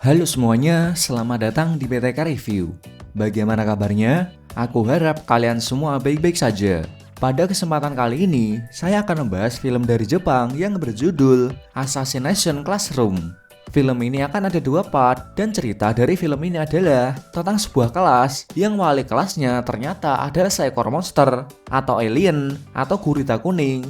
Halo semuanya, selamat datang di PTK Review. Bagaimana kabarnya? Aku harap kalian semua baik-baik saja. Pada kesempatan kali ini, saya akan membahas film dari Jepang yang berjudul Assassination Classroom. Film ini akan ada 2 part, dan cerita dari film ini adalah tentang sebuah kelas yang wali kelasnya ternyata adalah seekor monster, atau alien, atau gurita kuning.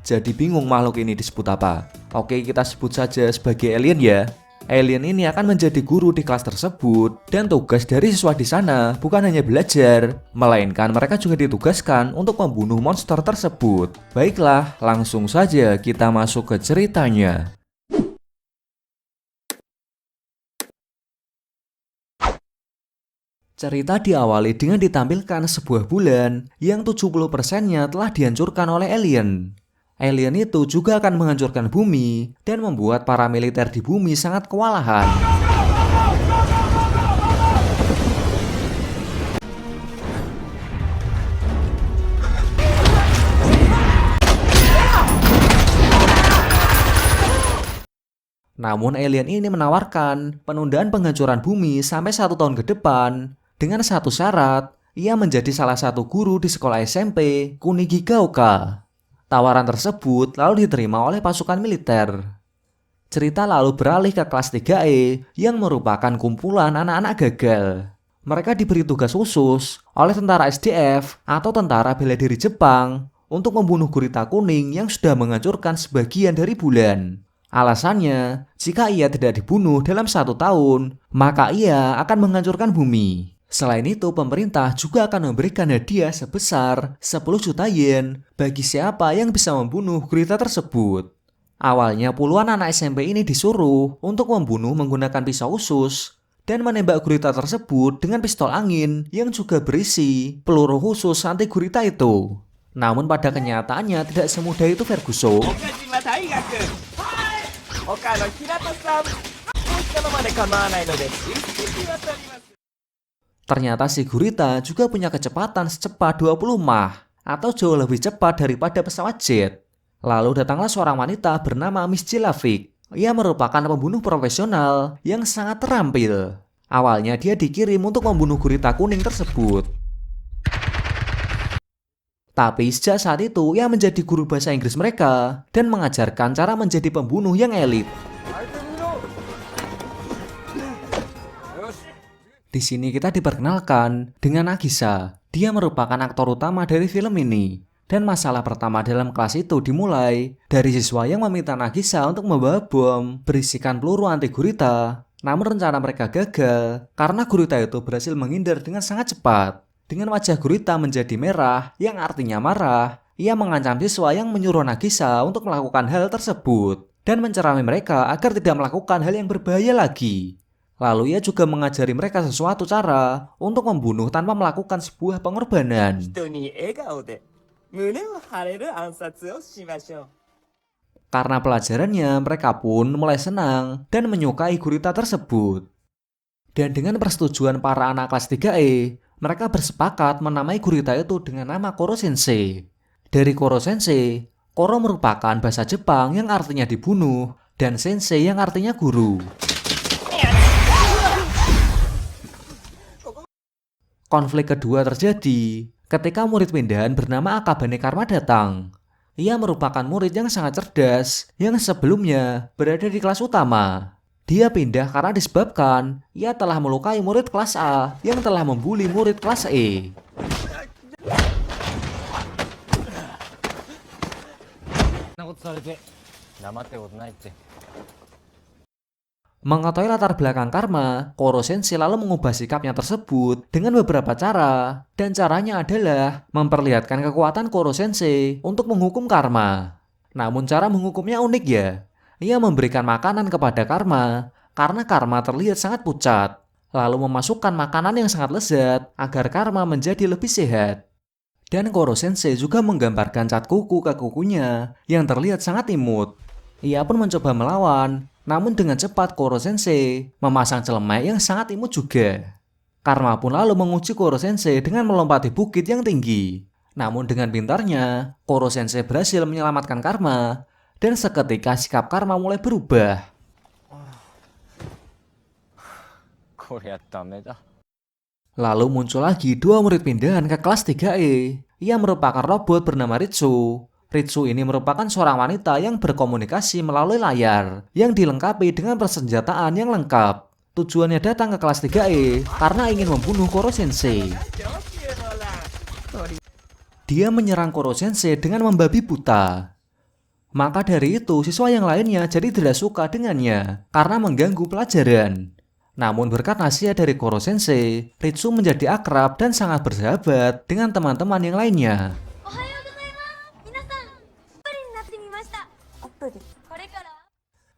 Jadi bingung makhluk ini disebut apa? Oke, kita sebut saja sebagai alien ya. Alien ini akan menjadi guru di kelas tersebut, dan tugas dari siswa di sana bukan hanya belajar, melainkan mereka juga ditugaskan untuk membunuh monster tersebut. Baiklah, langsung saja kita masuk ke ceritanya. Cerita diawali dengan ditampilkan sebuah bulan yang 70%-nya telah dihancurkan oleh alien. Alien itu juga akan menghancurkan bumi dan membuat para militer di bumi sangat kewalahan. Namun alien ini menawarkan penundaan penghancuran bumi sampai 1 tahun ke depan dengan satu syarat, ia menjadi salah satu guru di sekolah SMP Kunigigaoka. Tawaran tersebut lalu diterima oleh pasukan militer. Cerita lalu beralih ke kelas 3E yang merupakan kumpulan anak-anak gagal. Mereka diberi tugas khusus oleh tentara SDF atau tentara bela diri Jepang untuk membunuh gurita kuning yang sudah menghancurkan sebagian dari bulan. Alasannya, jika ia tidak dibunuh dalam 1 tahun, maka ia akan menghancurkan bumi. Selain itu, pemerintah juga akan memberikan hadiah sebesar 10 juta yen bagi siapa yang bisa membunuh gurita tersebut. Awalnya puluhan anak SMP ini disuruh untuk membunuh menggunakan pisau khusus dan menembak gurita tersebut dengan pistol angin yang juga berisi peluru khusus anti gurita itu. Namun pada kenyataannya tidak semudah itu Ferguson. Ternyata si gurita juga punya kecepatan secepat 20 mach atau jauh lebih cepat daripada pesawat jet. Lalu datanglah seorang wanita bernama Miss Jelavic. Ia merupakan pembunuh profesional yang sangat terampil. Awalnya dia dikirim untuk membunuh gurita kuning tersebut. Tapi sejak saat itu ia menjadi guru bahasa Inggris mereka dan mengajarkan cara menjadi pembunuh yang elit. Di sini kita diperkenalkan dengan Nagisa. Dia merupakan aktor utama dari film ini. Dan masalah pertama dalam kelas itu dimulai dari siswa yang meminta Nagisa untuk membawa bom berisikan peluru anti gurita. Namun rencana mereka gagal karena gurita itu berhasil menghindar dengan sangat cepat. Dengan wajah gurita menjadi merah yang artinya marah, ia mengancam siswa yang menyuruh Nagisa untuk melakukan hal tersebut dan menceramai mereka agar tidak melakukan hal yang berbahaya lagi. Lalu ia juga mengajari mereka sesuatu cara untuk membunuh tanpa melakukan sebuah pengorbanan. Karena pelajarannya, mereka pun mulai senang dan menyukai gurita tersebut. Dan dengan persetujuan para anak kelas 3E, mereka bersepakat menamai gurita itu dengan nama Koro Sensei. Dari Koro Sensei, Koro merupakan bahasa Jepang yang artinya dibunuh dan Sensei yang artinya guru. Konflik kedua terjadi ketika murid pindahan bernama Akabane Karma datang. Ia merupakan murid yang sangat cerdas yang sebelumnya berada di kelas utama. Dia pindah karena disebabkan ia telah melukai murid kelas A yang telah membuli murid kelas E. Mengetahui latar belakang Karma, Koro Sensei lalu mengubah sikapnya tersebut dengan beberapa cara. Dan caranya adalah memperlihatkan kekuatan Koro Sensei untuk menghukum Karma. Namun cara menghukumnya unik ya. Ia memberikan makanan kepada Karma karena Karma terlihat sangat pucat. Lalu memasukkan makanan yang sangat lezat agar Karma menjadi lebih sehat. Dan Koro Sensei juga menggambarkan cat kuku ke kukunya yang terlihat sangat imut. Ia pun mencoba melawan, namun dengan cepat Koro Sensei memasang celemek yang sangat imut juga. Karma pun lalu menguji Koro Sensei dengan melompati bukit yang tinggi. Namun dengan pintarnya, Koro Sensei berhasil menyelamatkan Karma, dan seketika sikap Karma mulai berubah. こりゃダメだ。Lalu muncul lagi dua murid pindahan ke kelas 3E. Ia merupakan robot bernama Ritsu. Ritsu ini merupakan seorang wanita yang berkomunikasi melalui layar, yang dilengkapi dengan persenjataan yang lengkap. Tujuannya datang ke kelas 3E karena ingin membunuh Koro Sensei. Dia menyerang Koro Sensei dengan membabi buta. Maka dari itu, siswa yang lainnya jadi tidak suka dengannya karena mengganggu pelajaran. Namun berkat nasihat dari Koro Sensei, Ritsu menjadi akrab dan sangat bersahabat dengan teman-teman yang lainnya.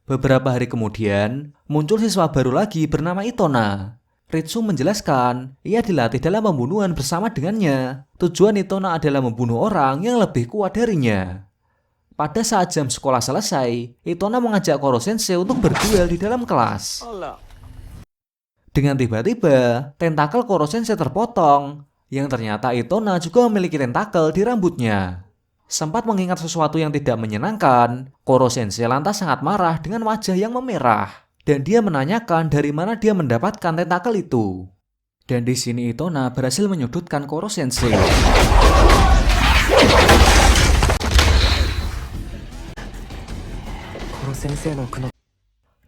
Beberapa hari kemudian, muncul siswa baru lagi bernama Itona. Ritsu menjelaskan, ia dilatih dalam pembunuhan bersama dengannya. Tujuan Itona adalah membunuh orang yang lebih kuat darinya. Pada saat jam sekolah selesai, Itona mengajak Koro Sensei untuk berduel di dalam kelas. Dengan tiba-tiba, tentakel Koro Sensei terpotong, yang ternyata Itona juga memiliki tentakel di rambutnya. Sempat mengingat sesuatu yang tidak menyenangkan, Koro Sensei lantas sangat marah dengan wajah yang memerah, dan dia menanyakan dari mana dia mendapatkan tentakel itu. Dan di sini Itona berhasil menyudutkan Koro Sensei.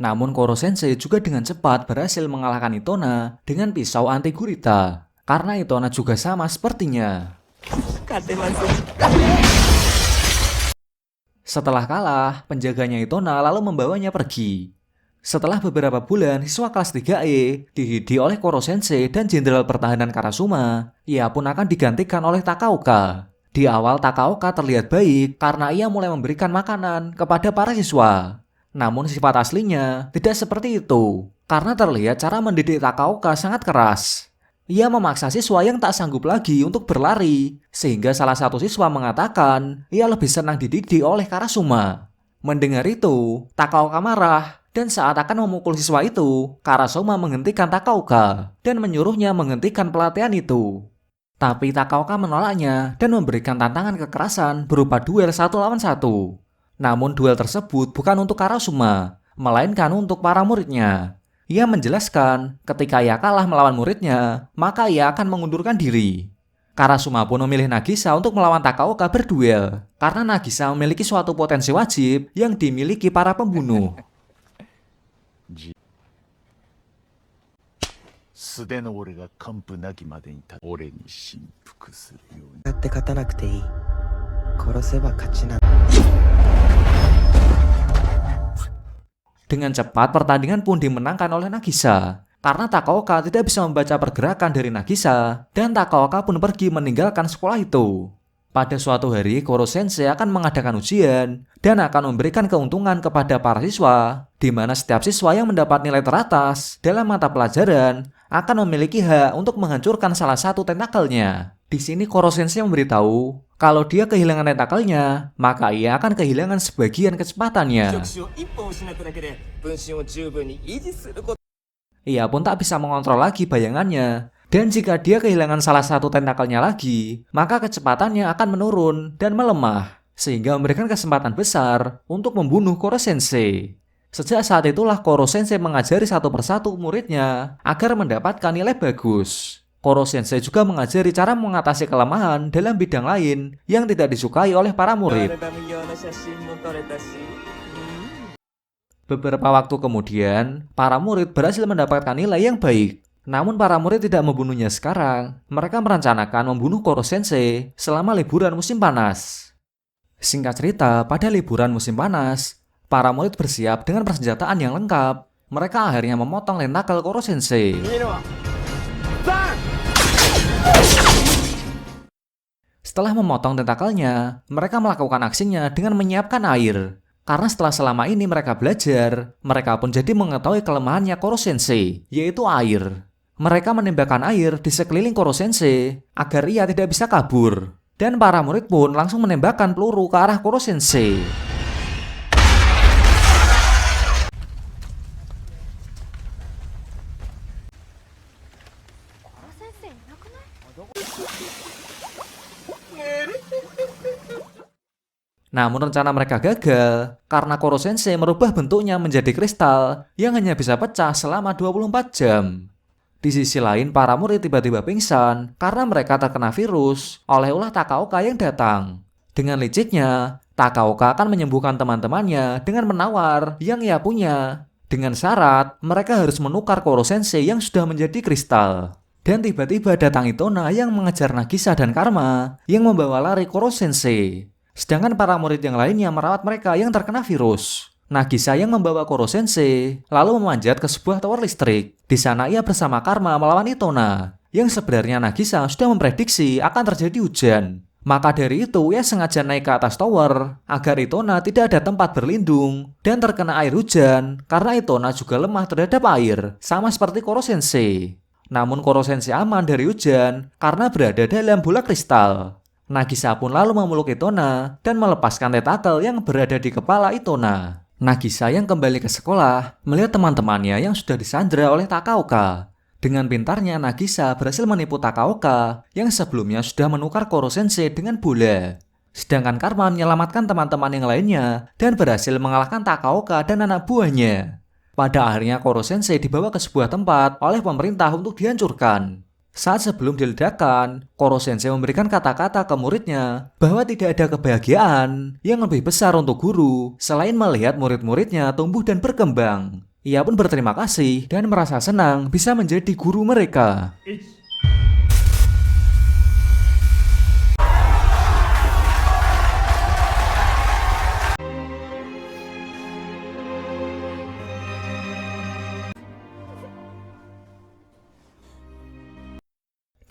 Namun Koro Sensei juga dengan cepat berhasil mengalahkan Itona dengan pisau anti gurita. Karena Itona juga sama sepertinya. Setelah kalah, penjaganya Itona lalu membawanya pergi. Setelah beberapa bulan, siswa kelas 3E dididik oleh Koro Sensei dan Jenderal Pertahanan Karasuma, ia pun akan digantikan oleh Takaoka. Di awal Takaoka terlihat baik karena ia mulai memberikan makanan kepada para siswa. Namun sifat aslinya tidak seperti itu, karena terlihat cara mendidik Takaoka sangat keras. Ia memaksa siswa yang tak sanggup lagi untuk berlari, sehingga salah satu siswa mengatakan ia lebih senang dididik oleh Karasuma. Mendengar itu, Takaoka marah, dan saat akan memukul siswa itu, Karasuma menghentikan Takaoka dan menyuruhnya menghentikan pelatihan itu. Tapi Takaoka menolaknya dan memberikan tantangan kekerasan berupa duel 1 lawan 1. Namun duel tersebut bukan untuk Karasuma, melainkan untuk para muridnya. Ia menjelaskan ketika ia kalah melawan muridnya, maka ia akan mengundurkan diri. Karasuma pun memilih Nagisa untuk melawan Takaoka berduel, karena Nagisa memiliki suatu potensi wajib yang dimiliki para pembunuh. 素手の俺が完膚なきまでに俺に振幅するように。だって勝たなくていい。殺せば勝ちなんだ。 Dengan cepat pertandingan pun dimenangkan oleh Nagisa. Karena Takaoka tidak bisa membaca pergerakan dari Nagisa, dan Takaoka pun pergi meninggalkan sekolah itu. Pada suatu hari, Koro Sensei akan mengadakan ujian dan akan memberikan keuntungan kepada para siswa, di mana setiap siswa yang mendapat nilai teratas dalam mata pelajaran akan memiliki hak untuk menghancurkan salah satu tentakelnya. Di sini Koro Sensei memberitahu kalau dia kehilangan tentakelnya, maka ia akan kehilangan sebagian kecepatannya. Ia pun tak bisa mengontrol lagi bayangannya. Dan jika dia kehilangan salah satu tentakelnya lagi, maka kecepatannya akan menurun dan melemah, sehingga memberikan kesempatan besar untuk membunuh Koro Sensei. Sejak saat itulah Koro Sensei mengajari satu persatu muridnya agar mendapatkan nilai bagus. Koro Sensei juga mengajari cara mengatasi kelemahan dalam bidang lain yang tidak disukai oleh para murid. Beberapa waktu kemudian, para murid berhasil mendapatkan nilai yang baik. Namun para murid tidak membunuhnya sekarang. Mereka merencanakan membunuh Koro Sensei selama liburan musim panas. Singkat cerita, pada liburan musim panas, para murid bersiap dengan persenjataan yang lengkap. Mereka akhirnya memotong tentakel Koro Sensei. Setelah memotong tentakelnya, mereka melakukan aksinya dengan menyiapkan air. Karena setelah selama ini mereka belajar, mereka pun jadi mengetahui kelemahannya Koro Sensei, yaitu air. Mereka menembakkan air di sekeliling Koro Sensei agar ia tidak bisa kabur. Dan para murid pun langsung menembakkan peluru ke arah Koro Sensei. Namun rencana mereka gagal karena Koro Sensei merubah bentuknya menjadi kristal yang hanya bisa pecah selama 24 jam. Di sisi lain, para murid tiba-tiba pingsan karena mereka terkena virus oleh ulah Takaoka yang datang. Dengan liciknya, Takaoka akan menyembuhkan teman-temannya dengan menawar yang ia punya. Dengan syarat, mereka harus menukar Koro Sensei yang sudah menjadi kristal. Dan tiba-tiba datang Itona yang mengejar Nagisa dan Karma yang membawa lari Koro Sensei. Sedangkan para murid yang lainnya merawat mereka yang terkena virus. Nagisa yang membawa Koro Sensei lalu memanjat ke sebuah tower listrik. Di sana ia bersama Karma melawan Itona. Yang sebenarnya Nagisa sudah memprediksi akan terjadi hujan. Maka dari itu ia sengaja naik ke atas tower agar Itona tidak ada tempat berlindung dan terkena air hujan karena Itona juga lemah terhadap air, sama seperti Koro Sensei. Namun Koro Sensei aman dari hujan karena berada dalam bola kristal. Nagisa pun lalu memeluk Itona dan melepaskan tentakel yang berada di kepala Itona. Nagisa yang kembali ke sekolah melihat teman-temannya yang sudah disandra oleh Takaoka. Dengan pintarnya Nagisa berhasil menipu Takaoka yang sebelumnya sudah menukar Koro Sensei dengan bola. Sedangkan Karma menyelamatkan teman-teman yang lainnya dan berhasil mengalahkan Takaoka dan anak buahnya. Pada akhirnya Koro Sensei dibawa ke sebuah tempat oleh pemerintah untuk dihancurkan. Saat sebelum diledakkan, Koro Sensei memberikan kata-kata ke muridnya bahwa tidak ada kebahagiaan yang lebih besar untuk guru selain melihat murid-muridnya tumbuh dan berkembang. Ia pun berterima kasih dan merasa senang bisa menjadi guru mereka.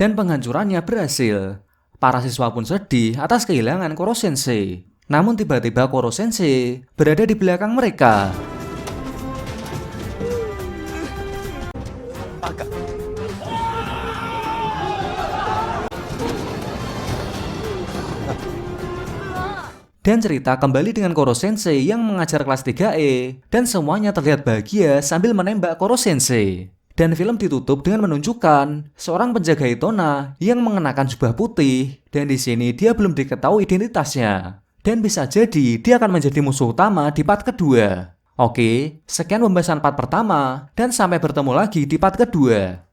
Dan penghancurannya berhasil. Para siswa pun sedih atas kehilangan Koro Sensei. Namun tiba-tiba Koro Sensei berada di belakang mereka. Dan cerita kembali dengan Koro Sensei yang mengajar kelas 3E dan semuanya terlihat bahagia sambil menembak Koro Sensei. Dan film ditutup dengan menunjukkan seorang penjaga Itona yang mengenakan jubah putih dan di sini dia belum diketahui identitasnya. Dan bisa jadi dia akan menjadi musuh utama di part kedua. Oke, sekian pembahasan part pertama dan sampai bertemu lagi di part kedua.